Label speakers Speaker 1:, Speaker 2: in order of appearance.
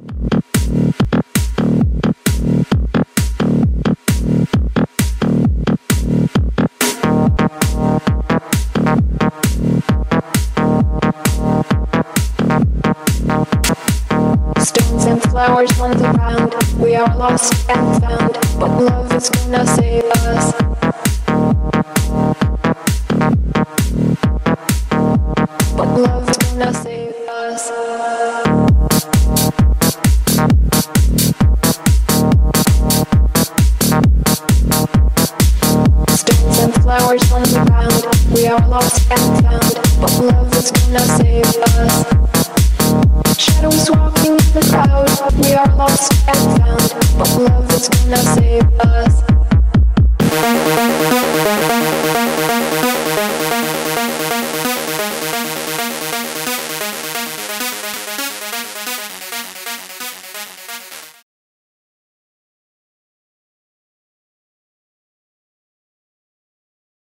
Speaker 1: Stones and flowers on the ground, we are lost and found, but love is gonna save us. But love is gonna save us. Stones and flowers on the ground, we are lost and found, but love is gonna save us. Shadows walking in the crowd, we are lost and found, but love is gonna save us.